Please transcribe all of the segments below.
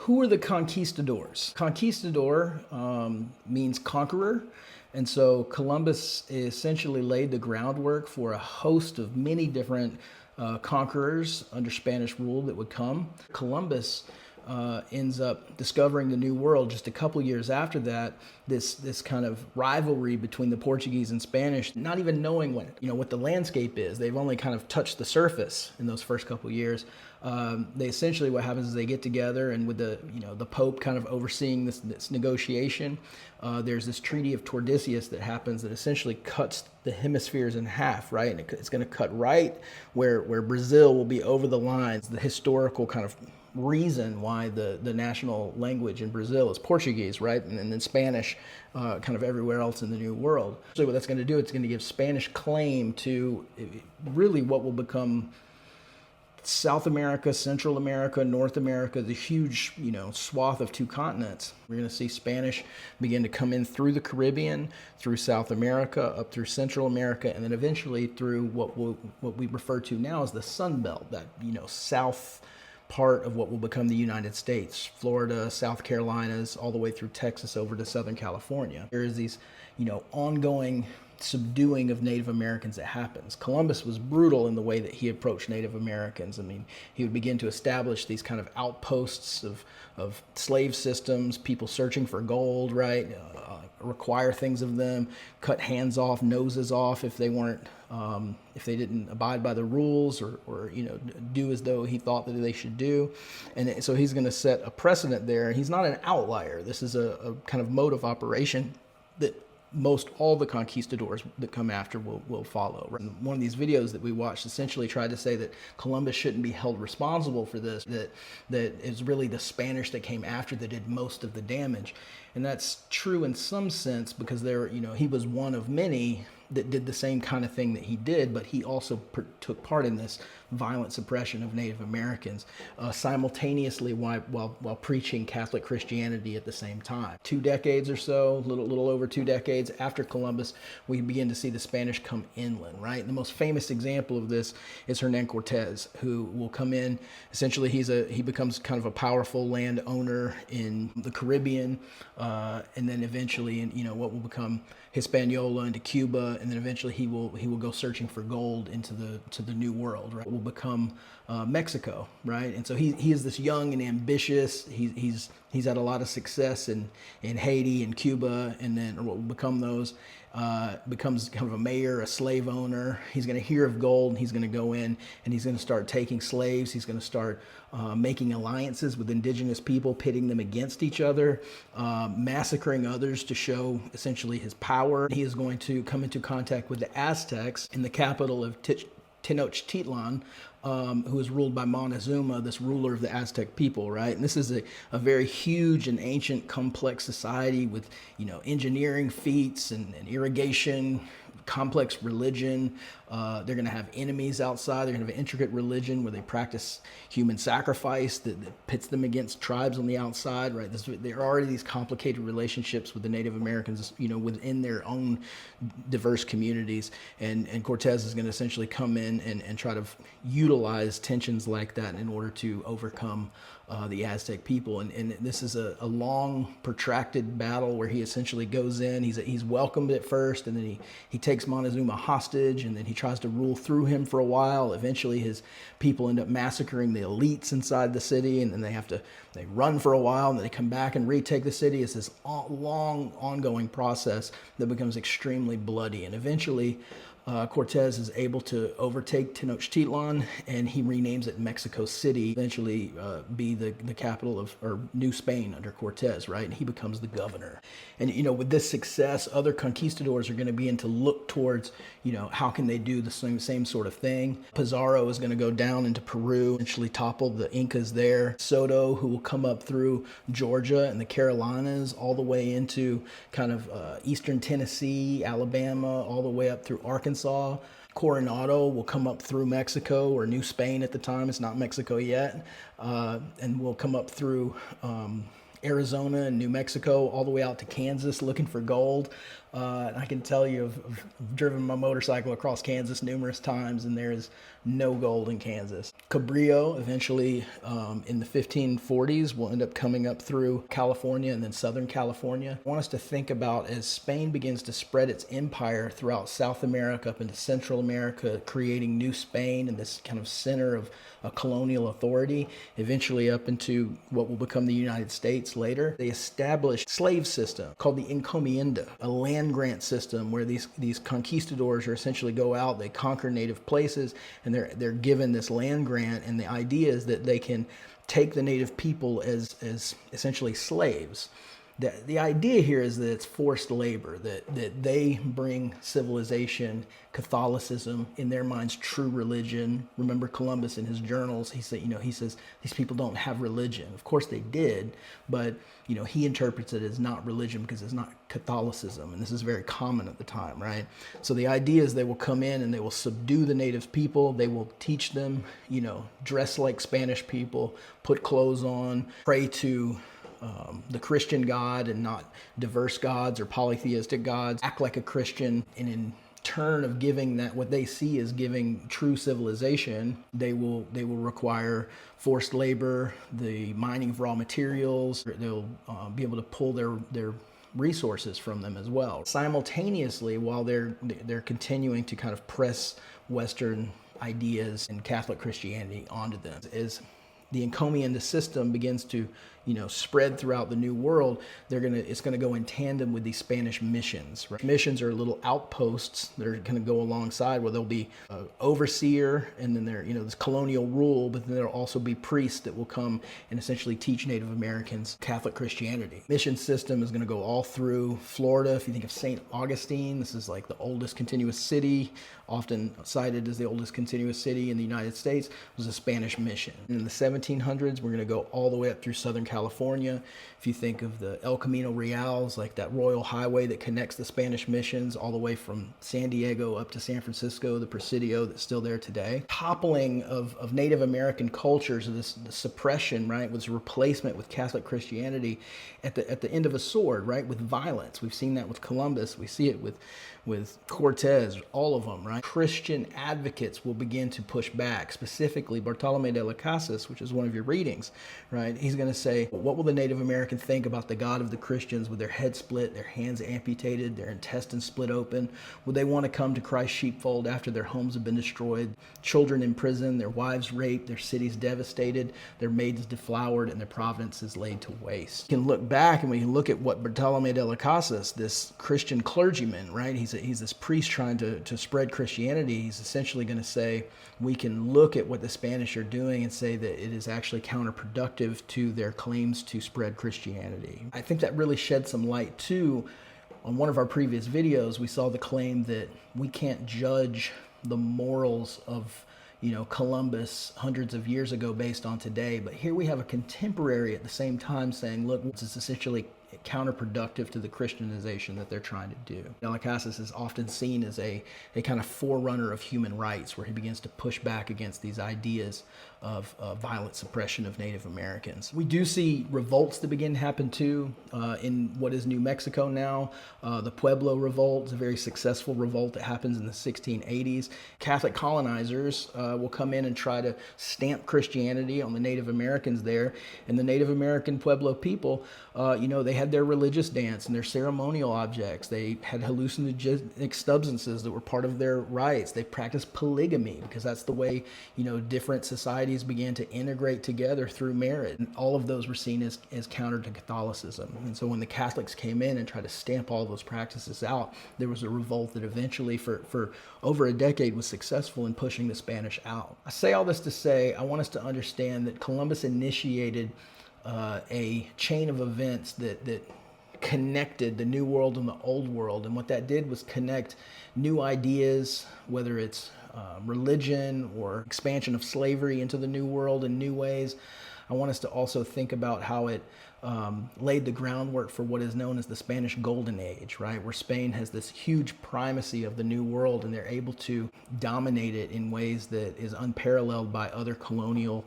Who are the conquistadors? Conquistador means conqueror. And so Columbus essentially laid the groundwork for a host of many different conquerors under Spanish rule that would come. Columbus ends up discovering the New World just a couple years after that. This kind of rivalry between the Portuguese and Spanish, not even knowing what the landscape is. They've only kind of touched the surface in those first couple years. They essentially, what happens is they get together, and with the Pope kind of overseeing this negotiation, there's this Treaty of Tordesillas that happens that essentially cuts the hemispheres in half, right? And it's going to cut right where Brazil will be over the lines. The historical kind of reason why the national language in Brazil is Portuguese, right? And then Spanish kind of everywhere else in the New World. So what that's going to do, it's going to give Spanish claim to really what will become South America, Central America, North America, the huge, swath of two continents. We're going to see Spanish begin to come in through the Caribbean, through South America, up through Central America, and then eventually through what we refer to now as the Sun Belt, that, south part of what will become the United States, Florida, South Carolinas, all the way through Texas over to Southern California. There is these, ongoing subduing of Native Americans that happens. Columbus was brutal in the way that he approached Native Americans. I mean, he would begin to establish these kind of outposts of slave systems, people searching for gold, right? Require things of them, cut hands off, noses off if they weren't, if they didn't abide by the rules or do as though he thought that they should do. And so he's going to set a precedent there. He's not an outlier. This is a kind of mode of operation that most all the conquistadors that come after will follow. One of these videos that we watched essentially tried to say that Columbus shouldn't be held responsible for this, that it's really the Spanish that came after that did most of the damage. And that's true in some sense, because he was one of many that did the same kind of thing that he did, but he also took part in this violent suppression of Native Americans simultaneously while preaching Catholic Christianity at the same time. 2 decades or so, little over 2 decades after Columbus, we begin to see the Spanish come inland, right? And the most famous example of this is Hernan Cortez, who will come in. Essentially, he becomes kind of a powerful landowner in the Caribbean, and then eventually in what will become Hispaniola, into Cuba, and then eventually he will go searching for gold into the New World, right? It will become Mexico, right? And so he is this young and ambitious. He's had a lot of success in Haiti and Cuba, and then what will become those. Becomes kind of a mayor, a slave owner. He's going to hear of gold, and he's going to go in and he's going to start taking slaves. He's going to start making alliances with indigenous people, pitting them against each other, massacring others to show essentially his power. He is going to come into contact with the Aztecs in the capital of Tenochtitlan, who is ruled by Montezuma, this ruler of the Aztec people, right? And this is a very huge and ancient, complex society with, engineering feats and irrigation, complex religion. They're going to have enemies outside. They're going to have an intricate religion where they practice human sacrifice that pits them against tribes on the outside, right? There are already these complicated relationships with the Native Americans, within their own diverse communities. And Cortez is going to essentially come in and try to utilize tensions like that in order to overcome the Aztec people. And this is a long, protracted battle where he essentially goes in. He's welcomed at first, and then he takes Montezuma hostage, and then he tries to rule through him for a while. Eventually, his people end up massacring the elites inside the city, and then they run for a while, and then they come back and retake the city. It's this long, ongoing process that becomes extremely bloody, and eventually Cortez is able to overtake Tenochtitlan, and he renames it Mexico City, eventually be the capital of New Spain under Cortez, right? And he becomes the governor. And, with this success, other conquistadors are going to begin to look towards, how can they do the same sort of thing. Pizarro is going to go down into Peru, eventually topple the Incas there. Soto, who will come up through Georgia and the Carolinas, all the way into kind of eastern Tennessee, Alabama, all the way up through Arkansas. Coronado will come up through Mexico, or New Spain at the time. It's not Mexico yet. And will come up through Arizona and New Mexico, all the way out to Kansas looking for gold. And I can tell you, I've driven my motorcycle across Kansas numerous times, and there is no gold in Kansas. Cabrillo eventually, in the 1540s, will end up coming up through California and then Southern California. I want us to think about, as Spain begins to spread its empire throughout South America up into Central America, creating New Spain and this kind of center of a colonial authority, eventually up into what will become the United States later. They established a slave system called the encomienda, a land grant system where these conquistadors are essentially go out, they conquer native places, and they're given this land grant, and the idea is that they can take the native people as essentially slaves. The idea here is that it's forced labor, that they bring civilization, Catholicism, in their minds, true religion. Remember Columbus in his journals, he says these people don't have religion. Of course they did, but he interprets it as not religion because it's not Catholicism, and this is very common at the time, right? So the idea is they will come in and they will subdue the native people, they will teach them, dress like Spanish people, put clothes on, pray to the Christian God and not diverse gods or polytheistic gods, act like a Christian, and in turn of giving that, what they see as giving true civilization, they will require forced labor, the mining of raw materials. They'll be able to pull their resources from them as well. Simultaneously, while they're continuing to kind of press Western ideas and Catholic Christianity onto them, is the encomienda system begins to spread throughout the New World, it's gonna go in tandem with these Spanish missions. Right? Missions are little outposts that are gonna go alongside, where there'll be an overseer, and then this colonial rule, but then there'll also be priests that will come and essentially teach Native Americans Catholic Christianity. Mission system is gonna go all through Florida. If you think of St. Augustine, this is like the oldest continuous city, often cited as the oldest continuous city in the United States, was a Spanish mission. In the 1700s, we're gonna go all the way up through Southern California. If you think of the El Camino Reals, like that royal highway that connects the Spanish missions all the way from San Diego up to San Francisco, the Presidio that's still there today. Toppling of Native American cultures, the suppression, right, was a replacement with Catholic Christianity at the end of a sword, right, with violence. We've seen that with Columbus. We see it with Cortez, all of them, right? Christian advocates will begin to push back, specifically Bartolome de las Casas, which is one of your readings, right? He's going to say, what will the Native American think about the God of the Christians with their head split, their hands amputated, their intestines split open? Would they want to come to Christ's sheepfold after their homes have been destroyed, children in prison, their wives raped, their cities devastated, their maidens deflowered, and their provinces laid to waste? You can look back and we can look at what Bartolome de las Casas, this Christian clergyman, right? He's this priest trying to spread Christianity. He's essentially going to say, we can look at what the Spanish are doing and say that it is actually counterproductive to their claims to spread Christianity. I think that really shed some light too. On one of our previous videos, we saw the claim that we can't judge the morals of Columbus hundreds of years ago based on today. But here we have a contemporary at the same time saying, look, this is essentially counterproductive to the Christianization that they're trying to do. De las Casas is often seen as a kind of forerunner of human rights, where he begins to push back against these ideas of violent suppression of Native Americans. We do see revolts that begin to happen too in what is New Mexico now. The Pueblo Revolt is a very successful revolt that happens in the 1680s. Catholic colonizers will come in and try to stamp Christianity on the Native Americans there, and the Native American Pueblo people, they had their religious dance and their ceremonial objects. They had hallucinogenic substances that were part of their rites. They practiced polygamy because that's the way, different societies began to integrate together through marriage. And all of those were seen as counter to Catholicism. And so when the Catholics came in and tried to stamp all those practices out, there was a revolt that eventually for over a decade was successful in pushing the Spanish out. I say all this to say, I want us to understand that Columbus initiated a chain of events that connected the New World and the Old World. And what that did was connect new ideas, whether it's religion or expansion of slavery into the New World in new ways. I want us to also think about how it laid the groundwork for what is known as the Spanish Golden Age, right? Where Spain has this huge primacy of the New World, and they're able to dominate it in ways that is unparalleled by other colonial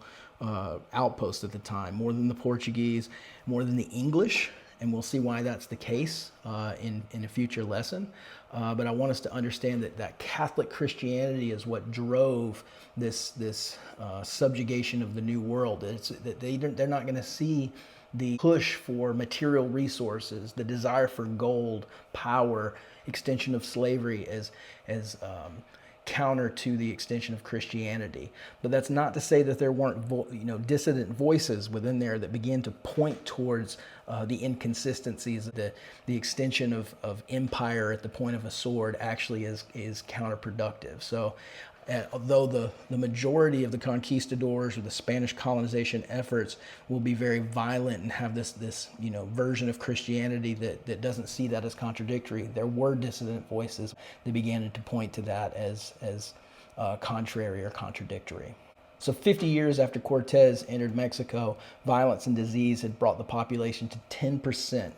outposts at the time, more than the Portuguese, more than the English. and we'll see why that's the case in a future lesson. But I want us to understand that Catholic Christianity is what drove this subjugation of the New World. It's that they're not going to see the push for material resources, the desire for gold, power, extension of slavery as counter to the extension of Christianity. But that's not to say that there weren't dissident voices within there that began to point towards the inconsistencies. The extension of empire at the point of a sword actually is counterproductive. So although the majority of the conquistadors or the Spanish colonization efforts will be very violent and have this version of Christianity that doesn't see that as contradictory, there were dissident voices that began to point to that as contrary or contradictory. So 50 years after Cortez entered Mexico, violence and disease had brought the population to 10%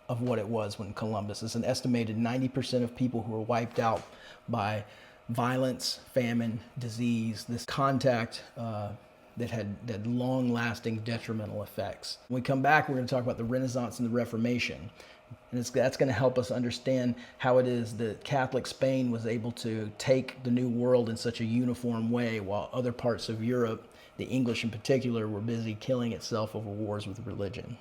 of what it was when Columbus. It's an estimated 90% of people who were wiped out by violence, famine, disease, this contact that had long-lasting detrimental effects. When we come back, we're going to talk about the Renaissance and the Reformation. And that's going to help us understand how it is that Catholic Spain was able to take the New World in such a uniform way, while other parts of Europe, the English in particular, were busy killing itself over wars with religion.